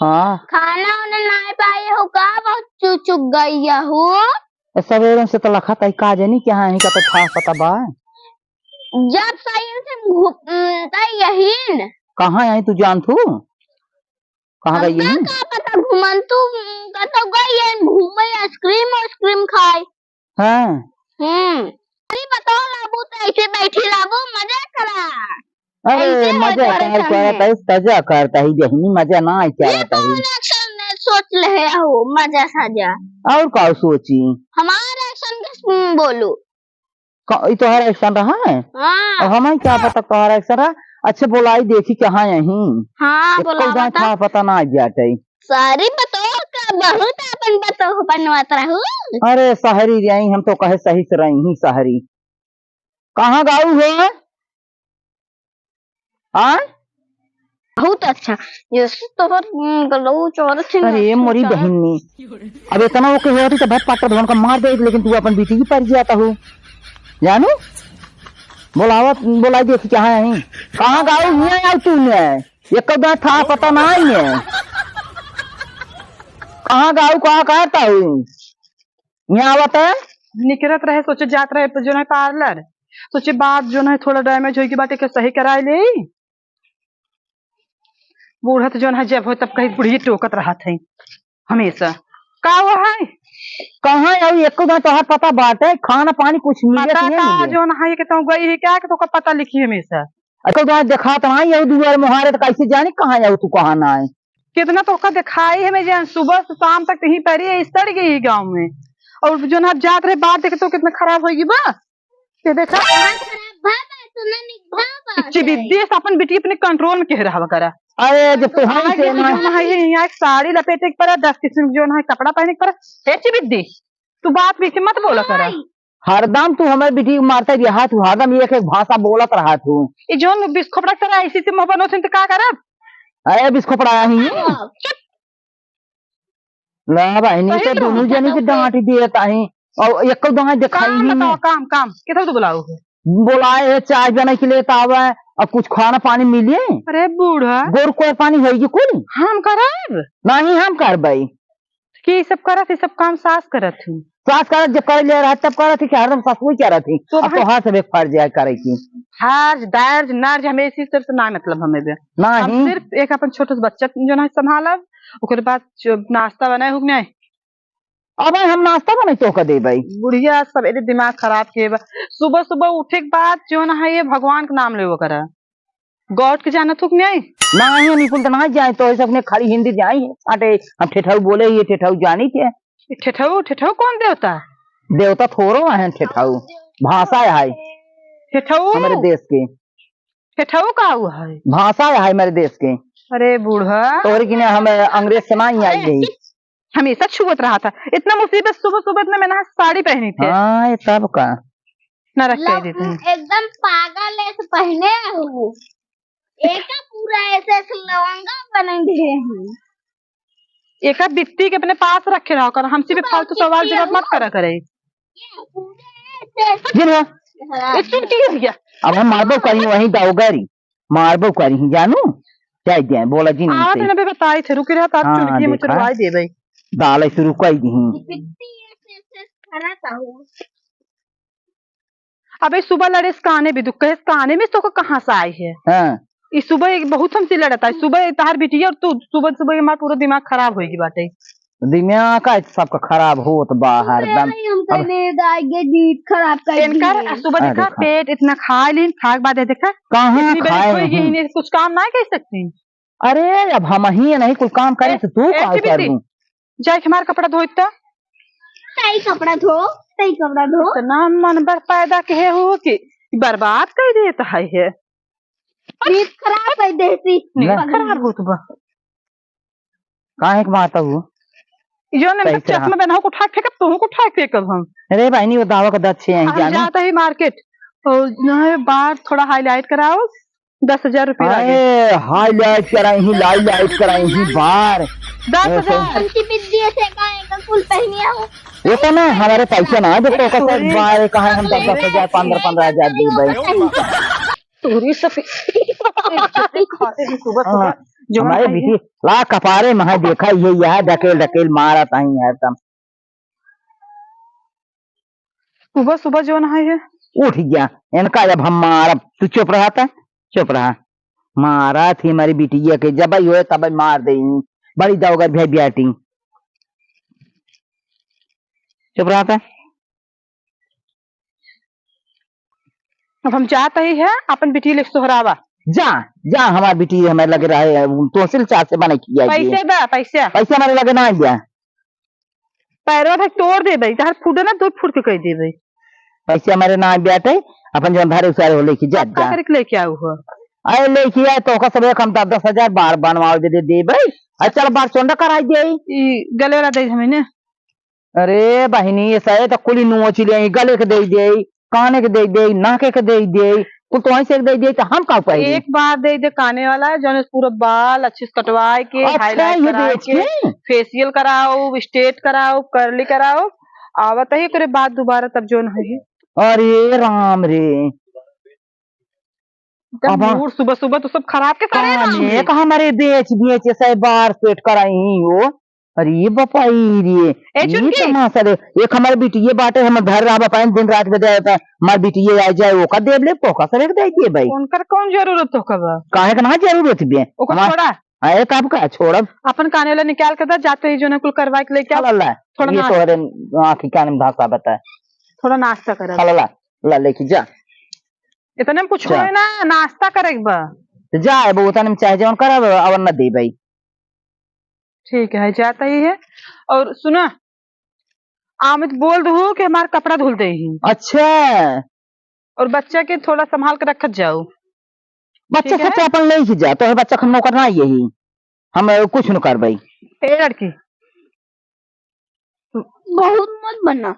हाँ खाना उन्हें नहीं पाए हो का बहुत चुक गई हो। सवेरे से तो लखा तई का जानी क्या है का तो था पता बा। जब सही से घूमता यही कहाँ आई तू जान तू कहाँ गई है? का पता घूमन तू कतो गई है घूमे आइसक्रीम खाए। हाँ अरे बताओ लाबू तो ऐसे बैठी लाबू मजा करा। अरे मजा करता है सजा करता है यही मजा ना आई क्या रहता है। सोच ले हो मजा सजा और का सोची हमारा एक्शन के बोलू तुम्हारा एक्शन रहा है। हाँ अब हमें क्या पता तुम्हारा एक्शन रहा। अच्छा बोलाई देखी कहाँ यही। हाँ बोला था पता ना जाते सारी बताओ का बहुत अपन बताओ बनवात रहू। अरे शहरी रही हम तो कहे सही से रही ही शहरी कहाँ गाऊ है बहुत अच्छा ये तो गलो चोर थी। अरे मोरी बहनी अब इतना वो कह रही तो भाई पाटर धोन का मार दे लेकिन तू अपन बेटी की पर जाता हो जानू बोलाई देखी क्या है कहाँ गाऊ है तूने एक था पता ना है कहाँ गाऊ कहाँ कहता हूँ यहाँ आवत है निकलत रहे सोचे जात रहे जो है पार्लर सोचे बात जो है थोड़ा डैमेज होगी बात के सही कराए ले बूढ़ा तो जो है जब हो तब कहीं बुढ़ी टोकत रहा थे हमेशा का वो है कहाँ एक तोहर पता बात है खाना पानी कुछ मिले जो है कि तुम गई है क्या कि तो पता लिखी हमेशा देखा तो नहीं दुआर मुहारे तो कैसे जानी कहाँ जाऊ तू कहाँ ना आए कितना तो दिखाई है मैं जान सुबह से शाम तक कहीं पड़ी सड़ गई गाँव में और जो ना जात रहे बात देखे तो कितना खराब होगी बा ये देखा अपन बेटी अपने कंट्रोल में कह रहा करा। अरे जब तो साड़ी लपेटे के पर 10 किस्म जो है कपड़ा पहने के पर चिबिद्दी तू बात बीच मत बोला करा। हरदम तू हमारे बेटी को मारता रहा तू हरदम एक भाषा बोलत रहा तू ये जो बिस्खोपड़ा करा इसी से मोहब्बत होती तो क्या करा। अरे बिस्खोपड़ा ही ला बहनी तो दोनों जनी के डांट देता है और एक दांत दिखाई नहीं काम किधर तो बुलाओ बोलाए है चाय बनाने के लिए तावा और कुछ खाना पानी मिले। अरे बूढ़ा गोर कोई पानी होगी कुल हम करब नहीं हम करबई कि सब करत है सब काम सास करत थी सास करत जब कर ले रहा तब करत थी कि हरदम ससुई क्या रहती तो हाथ से फर्ज जाए करे की हाज दर्ज नर्ज हमें इसी तरह से ना मतलब हमें भी नहीं सिर्फ एक अपन छोटा सा बच्चा जो ना संभालब ओकर बाद नाश्ता बनाए हो नहीं अब हम नाश्ता बने तो कर दे भाई बुढ़िया सब एदे दिमाग खराब किए सुबह सुबह उठे के बाद जो ना है ये भगवान का नाम ले वो करा गॉड के जाना थुक नहीं नहीं निकुल तो ना जाए तो सबने खाली हिंदी जाई अटे हम ठेठाऊ बोले ये ठेठाऊ जानी थे ठेठाऊ कौन देवता देवता थोड़ो है ठेठाऊ भाषा है ठेठाऊ हमारे देश के ठेठाऊ का हुआ है भाषा है हमारे देश के। अरे बूढ़ा और कि हम अंग्रेज से नहीं आई गई हमेशा छुअत रहा था इतना मुसीबत सुबह सुबह में मैंने साड़ी पहनी थी हाँ तब का न रख के देते हैं एकदम पागल ऐसे पहने हो एक पूरा ऐसे लवंगा बने दिए हैं एक बिकती के अपने पास रखे रहा कर हमसे भी फालतू सवाल जवाब मत करा करे अब हम मारबो करी वही दाऊगरी मारबो करी जानू जाए जाए बोला जी नहीं बताई थे रुकी रहा था चुनकी में चढ़वाई दे भाई दाल शुरू कर दी अबे सुबह लड़े काने भी दुख कहे काने में तो कहाँ से आई है। हाँ। इस सुबह एक बहुत हमसे लड़ता है सुबह तार बिटिया और तू सुबह सुबह हमारा पूरा दिमाग खराब होगी बाटे दिमाग का सबका खराब होत बाहर दम खराब कर सुबह देखा पेट इतना खा ली खाक बाद देखा कहाँ खाए कुछ काम ना कर सकती। अरे अब हम ही नहीं कुछ काम करे तो तू क्या करूं जाए हमारा कपड़ा धोता सही कपड़ा धो ना मन बर पैदा के हो कि बर्बाद कर देता है खराब कर देती खराब हो तो काहे के मारता हूँ जो ने चश्मा पहना को उठा फेंक तू को उठा फेंकब हम। अरे भाई नहीं वो दावा का दच्छे हैं जाने जाता ही मार्केट और बार थोड़ा हाईलाइट कराओ 10,000 रुपया हाईलाइट कराई ही लाइट कराई ही बार 10,000 वो तो ना हमारे पैसे ना देखो कैसे बार कहा हम 10,000 15,000 दी भाई पूरी सफी सुबह जो हमारे बेटी ला कपारे महा देखा ये यह ढकेल ढकेल मारा ताही है तम सुबह सुबह जो है उठ गया इनका जब हम मारा तू चुप रहा था चुप रहा मारा थी हमारी बिटिया के जब ही हो तब मार दे बड़ी दौगर भी बेटी चुप रहा था। अब हम जाते ही है अपन बिटी लिख सोहरावा जा जा हमारी बिटी हमें लग रहा है तो सिल चार से बने किया पैसे बा पैसा पैसा हमारे लगे ना गया पैरों तक तोड़ दे भाई तार फूटे ना दूध फूट के कह दे भाई पैसे हमारे ना बैठे अपन जो भारे उसारे हो लेके जा का करके लेके आओ हो अरे लेके आए तो सब हम 10,000 बार बनवाओ दे भाई चल बार चोंडा कराई दे गले वाला दे हमें ने अरे बहनी ये सही तो कुली नुओ चिले गले के दे काने के दे नाके के दे कुल तो ऐसे दे तो हम का पाए एक बार दे काने वाला है जो पूरा बाल अच्छे से कटवाए के हाईलाइट कराए के फेशियल कराओ स्ट्रेट कराओ कर्ली कराओ आवत ही करे बाद दोबारा तब जो है। अरे राम रे मूड सुबह सुबह तो सब खराब के करे ना हमारे बेच से बार सेट कराई हो। अरे बपाई रे एक हमारे बिटिये बाटे हम घर रहा बपाई दिन रात में दे हमारे बिटिये आ जाए वो का देव ले पोका सर दे दिए भाई उनकर कौन जरूरत हो कब काहे का ना जरूरत भी छोड़ा अरे कब का छोड़ब अपन काने वाला निकाल कर जाते ही जो न कुल करवा के लेके थोड़ा ये तो आंखी कान में भाषा बता थोड़ा नाश्ता कर ला लेके जा इतने में कुछ है ना नाश्ता करे जा वो तने चाहे जौन करब और न दे भाई ठीक है जाता ही है। और सुना आमिद बोल दो कि हमारा कपड़ा धुल दे ही अच्छा और बच्चा के थोड़ा संभाल के रखत जाओ बच्चा से अपन ले ही जा तो है बच्चा हम नौकर ना यही हम कुछ न कर भाई ए लड़की बहुत मत बनना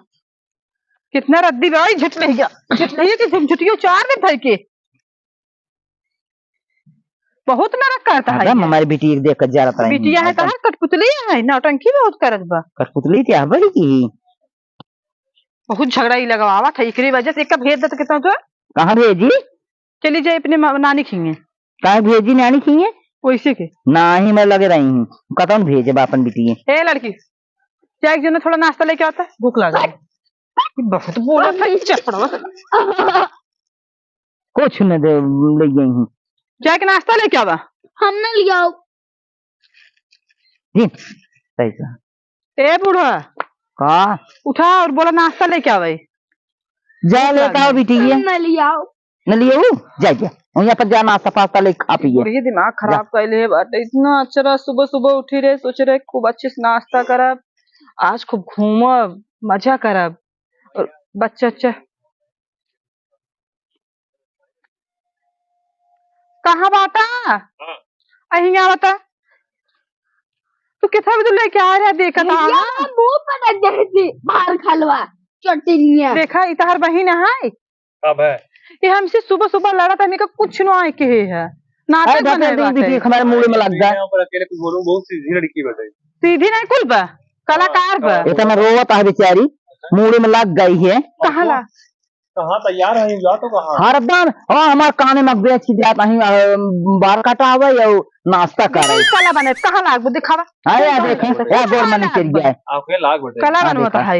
कितना रद्दी भाई झट ले गया कि झुटियो चार दिन भाई के बहुत नरक करता है हमारी बेटी एक देख कर जा रहा है बिटिया है कहा कठपुतली है नौटंकी बहुत करत बा कठपुतली क्या बड़ी की बहुत झगड़ा ही लगावा था एकरी वजह से एक भेज दे तो कितना तो कहाँ भेजी चली जाए अपने नानी खींगे कहाँ भेजी नानी खींगे वैसे के ना ही मैं लगे रही हूँ कतौन भेजे बापन बिटिये ए लड़की क्या एक जन थोड़ा नाश्ता लेके आता है भूख लगा बहुत बोला था चपड़ा कुछ न ले गई हूँ जाके नाश्ता लेके आवा हमने लिया पैसा ए बूढ़ा का उठा और बोला नाश्ता लेके आवा जा लेता हो बिटिये न लिया न लिए जा यहाँ पर जा नाश्ता पास्ता ले खा पिए ये दिमाग खराब कैले बाटे इतना अच्छा सुबह सुबह उठी रहे सोच रहे खूब अच्छे से नाश्ता करब आज खूब घूमब मजा करब और बच्चा अच्छा कहाँ बाटा अहिया बता तू कितना बजे लेके आ रहा देखा था मुंह पर जैसे बाहर खलवा चटनिया देखा इतार बहिन है अब है ये हमसे सुबह सुबह लड़ा था मेरे कुछ न आए के है नाटक हमारे मुंह में लग जाए अकेले कुछ बोलूं बहुत सीधी लड़की बताई सीधी नहीं कुल बा कलाकार बा इतना रोवत है बेचारी मुंह में लग गई है कहाँ तैयार है जा तो कहाँ हरदम हमारे काने में बेच जाता है बाल काटा हुआ या नाश्ता कर रहे कला बने कहाँ लाग दिखावा अरे देखें या गोर मनी चल गया है आपके लाग बटे कला बनवाता है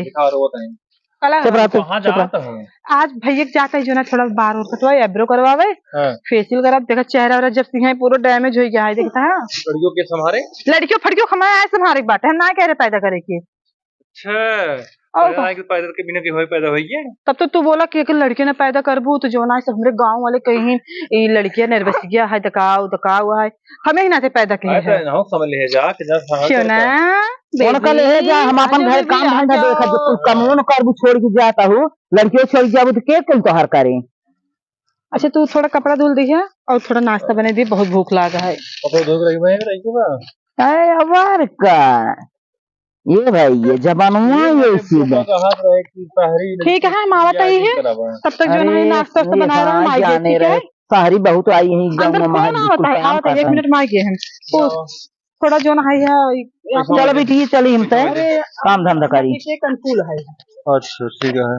कला कहाँ जाता है आज भैया जाता है जो ना थोड़ा बार और कटवाए एब्रो करवावे फेशियल करा देखा चेहरा वरा जब सिंह पूरा डैमेज हो गया है देखता है लड़कियों के संभारे लड़कियों फड़कियों हमारे ऐसे संभारे बात है ना कह रहे पैदा करे की अच्छा पैदा के बिना के पैदा हुई है तब तो तू बोला कि लड़के ने पैदा करबू तो जो ना हमरे गांव वाले कहीं ये लड़कियां नर्वसिया है दकाव दकाव है हमें ही ना से पैदा की है ना समझ ले जा कि क्यों ना कौन ले जा हम अपन घर काम धंधा देखा जो कुछ कानून करबू छोड़ के जाता हूँ लड़कियों छोड़ जाबू तो के कुल तो हर करे। अच्छा तू थोड़ा कपड़ा धुल दिया और थोड़ा नाश्ता बने दी बहुत भूख लगा है अबर का ये भाई ये जबानुआ ये सीधा ठीक है मावा तई है तब तक जो है नाश्ता तो बना रहा हूं जाने रहे सारी बहुत आई है अंदर कौन आता है आओ 1 मिनट में आ गए हम थोड़ा जो है चलो बेटी चली हमसे काम धंधा करी कंफूल है अच्छा ठीक है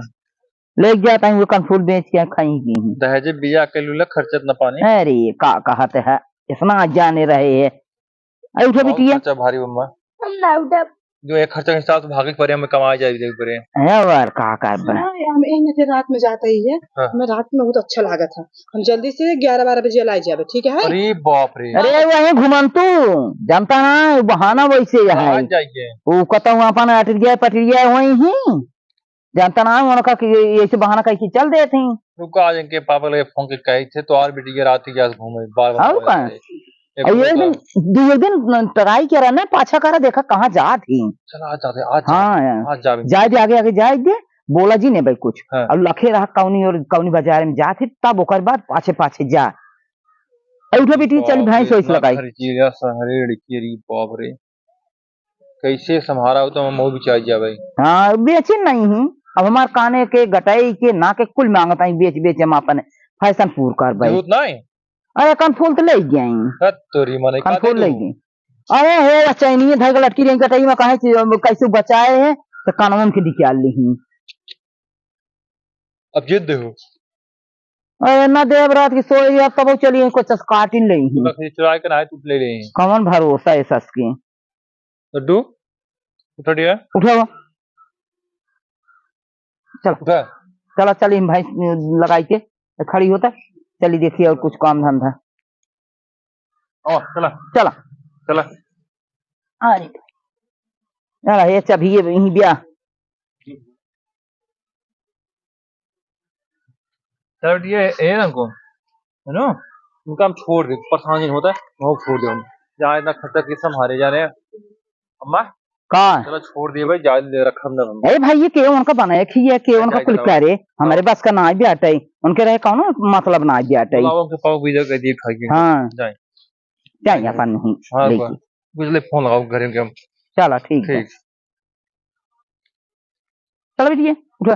ले जाता हूँ कंफूल बेच के खाएंगी दहेज बिया के लूला खर्चत न पानी अरे का कहते है इतना जाने रहे है अरे उठो बिटिया खर्चा भारी बम्मा हम ना उठा जो एक खर्चा के हिसाब से भागे पड़े हमें कमाए जाए देख पड़े। है और का कर बना हम इन के रात में जाता ही है। हाँ। हमें रात में बहुत अच्छा लगा था। हम जल्दी से 11-12 बजे लाई जावे, ठीक है? अरे बाप रे अरे वही घुमन तू जानता ना बहाना वैसे है कहाँ जाइए वो कत अपन अटरिया पटरिया वही ही जानता ना उनका कि ऐसे बहाना कहीं चल दे थी रुको आज इनके पापा लगे फोन के कहे थे तो और बेटी रात ही क्या घूमे बार और का? एक दिन ट्राई करा ना पाछा करा देखा कहाँ जा थी। चला आज जाते आज हाँ आज जावे जाए दे आगे आगे जाए दे बोला जी ने भाई कुछ हाँ। और लखे रहा कौनी और कौनी बाजार में जा थी तब ओकर बाद पाछे पाछे जा उठो बेटी चल भैंस वैस लगाई सहरे लड़की अरे बाप रे कैसे संभारा हो तो हम भी चाहिए जा भाई। हाँ बेचे नहीं हूँ अब हमार काने के गटाई के ना के कुल मांगता ही बेच बेच हम अपन फैशन पूर कर भाई जरूरत नहीं अरे कन फूल तो ले गई तोरी मने कन फूल ले गई अरे हे चैनी धर लटकी रही गटाई में कहे कैसे बचाए है तो कानून के निकाल ली अब जिद हो अरे ना देव रात की सोई अब तब चलिए कुछ काटिन ले लकड़ी चुराए के ना तू ले ले कौन भरोसा है सस की लड्डू उठा दिया उठो चल उठा चलो चलिए भाई लगाई के खड़ी होता चलिए देखिए और कुछ काम धंधा ओ चला चला चला अरे चला ये चाबी यही ब्याह चलो ये ना को है ना उनका हम छोड़ दे परेशान नहीं होता है वो छोड़ दे हम जहाँ इतना खर्चा किस हमारे जा रहे हैं अम्मा कहाँ चलो छोड़ दिए भाई जा दे रखा हमने हम अरे भाई ये के उनका बनाया कि ये के उनका कुल करे हमारे बस का ना भी आता है उनके रहे कौन मतलब ना भी आता है के पाव बीजा कर दिए खाइए हाँ जाए जाए अपन नहीं हाँ लेके। गुजले फोन लगाओ घर के हम चलो ठीक है ठीक चलो बेटिए उठो